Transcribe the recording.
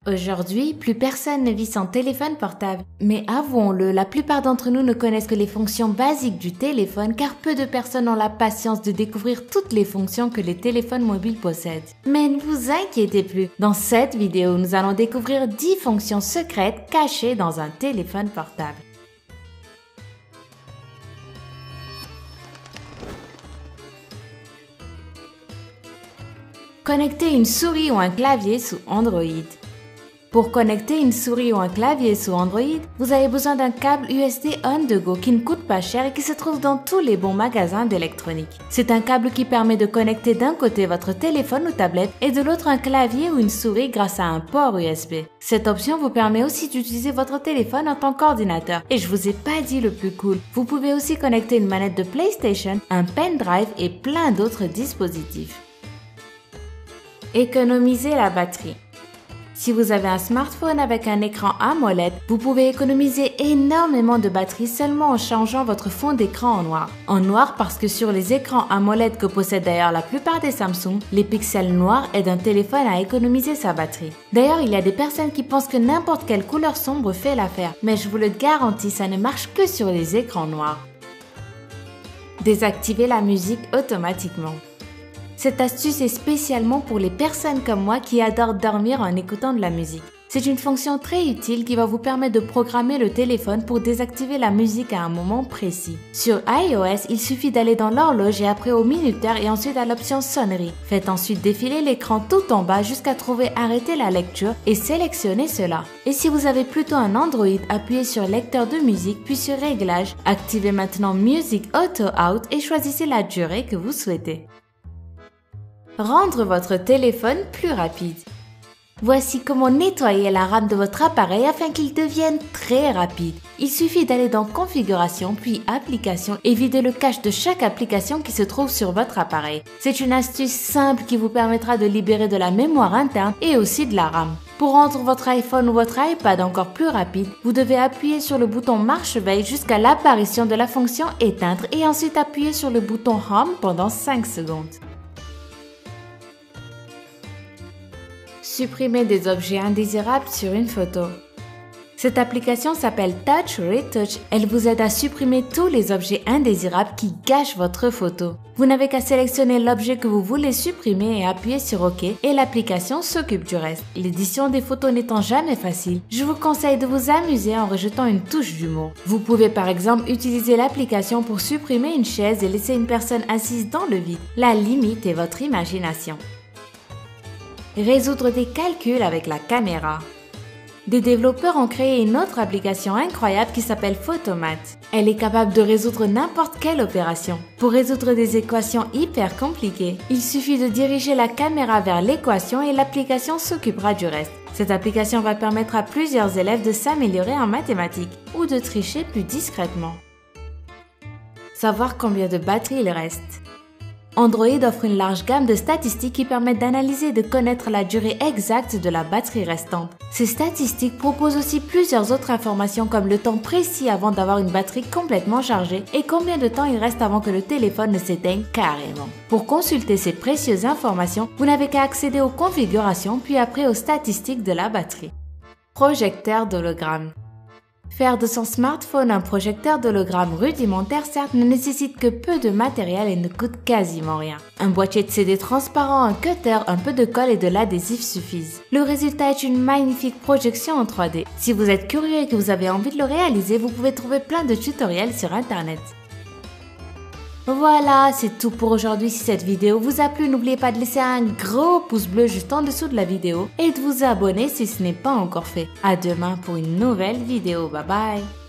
Aujourd'hui, plus personne ne vit sans téléphone portable. Mais avouons-le, la plupart d'entre nous ne connaissent que les fonctions basiques du téléphone car peu de personnes ont la patience de découvrir toutes les fonctions que les téléphones mobiles possèdent. Mais ne vous inquiétez plus, dans cette vidéo, nous allons découvrir 10 fonctions secrètes cachées dans un téléphone portable. Connecter une souris ou un clavier sous Android. Pour connecter une souris ou un clavier sous Android, vous avez besoin d'un câble USB on the go qui ne coûte pas cher et qui se trouve dans tous les bons magasins d'électronique. C'est un câble qui permet de connecter d'un côté votre téléphone ou tablette et de l'autre un clavier ou une souris grâce à un port USB. Cette option vous permet aussi d'utiliser votre téléphone en tant qu'ordinateur. Et je vous ai pas dit le plus cool, vous pouvez aussi connecter une manette de PlayStation, un pendrive et plein d'autres dispositifs. Économiser la batterie. Si vous avez un smartphone avec un écran AMOLED, vous pouvez économiser énormément de batterie seulement en changeant votre fond d'écran en noir. En noir parce que sur les écrans AMOLED que possèdent d'ailleurs la plupart des Samsung, les pixels noirs aident un téléphone à économiser sa batterie. D'ailleurs, il y a des personnes qui pensent que n'importe quelle couleur sombre fait l'affaire, mais je vous le garantis, ça ne marche que sur les écrans noirs. Désactiver la musique automatiquement. Cette astuce est spécialement pour les personnes comme moi qui adorent dormir en écoutant de la musique. C'est une fonction très utile qui va vous permettre de programmer le téléphone pour désactiver la musique à un moment précis. Sur iOS, il suffit d'aller dans l'horloge et après au minuteur et ensuite à l'option sonnerie. Faites ensuite défiler l'écran tout en bas jusqu'à trouver arrêter la lecture et sélectionnez cela. Et si vous avez plutôt un Android, appuyez sur lecteur de musique puis sur réglage, activez maintenant Music Auto Out et choisissez la durée que vous souhaitez. Rendre votre téléphone plus rapide. Voici comment nettoyer la RAM de votre appareil afin qu'il devienne très rapide. Il suffit d'aller dans Configuration puis Applications et vider le cache de chaque application qui se trouve sur votre appareil. C'est une astuce simple qui vous permettra de libérer de la mémoire interne et aussi de la RAM. Pour rendre votre iPhone ou votre iPad encore plus rapide, vous devez appuyer sur le bouton marche-veille jusqu'à l'apparition de la fonction éteindre et ensuite appuyer sur le bouton Home pendant 5 secondes. Supprimer des objets indésirables sur une photo. Cette application s'appelle Touch Retouch. Elle vous aide à supprimer tous les objets indésirables qui gâchent votre photo. Vous n'avez qu'à sélectionner l'objet que vous voulez supprimer et appuyer sur OK et l'application s'occupe du reste. L'édition des photos n'étant jamais facile, je vous conseille de vous amuser en rajoutant une touche d'humour. Vous pouvez par exemple utiliser l'application pour supprimer une chaise et laisser une personne assise dans le vide. La limite est votre imagination. Résoudre des calculs avec la caméra. Des développeurs ont créé une autre application incroyable qui s'appelle Photomat. Elle est capable de résoudre n'importe quelle opération. Pour résoudre des équations hyper compliquées, il suffit de diriger la caméra vers l'équation et l'application s'occupera du reste. Cette application va permettre à plusieurs élèves de s'améliorer en mathématiques ou de tricher plus discrètement. Savoir combien de batterie il reste. Android offre une large gamme de statistiques qui permettent d'analyser et de connaître la durée exacte de la batterie restante. Ces statistiques proposent aussi plusieurs autres informations comme le temps précis avant d'avoir une batterie complètement chargée et combien de temps il reste avant que le téléphone ne s'éteigne carrément. Pour consulter ces précieuses informations, vous n'avez qu'à accéder aux configurations puis après aux statistiques de la batterie. Projecteur d'hologramme. Faire de son smartphone un projecteur d'hologramme rudimentaire certes ne nécessite que peu de matériel et ne coûte quasiment rien. Un boîtier de CD transparent, un cutter, un peu de colle et de l'adhésif suffisent. Le résultat est une magnifique projection en 3D. Si vous êtes curieux et que vous avez envie de le réaliser, vous pouvez trouver plein de tutoriels sur internet. Voilà, c'est tout pour aujourd'hui. Si cette vidéo vous a plu, n'oubliez pas de laisser un gros pouce bleu juste en dessous de la vidéo et de vous abonner si ce n'est pas encore fait. À demain pour une nouvelle vidéo. Bye bye!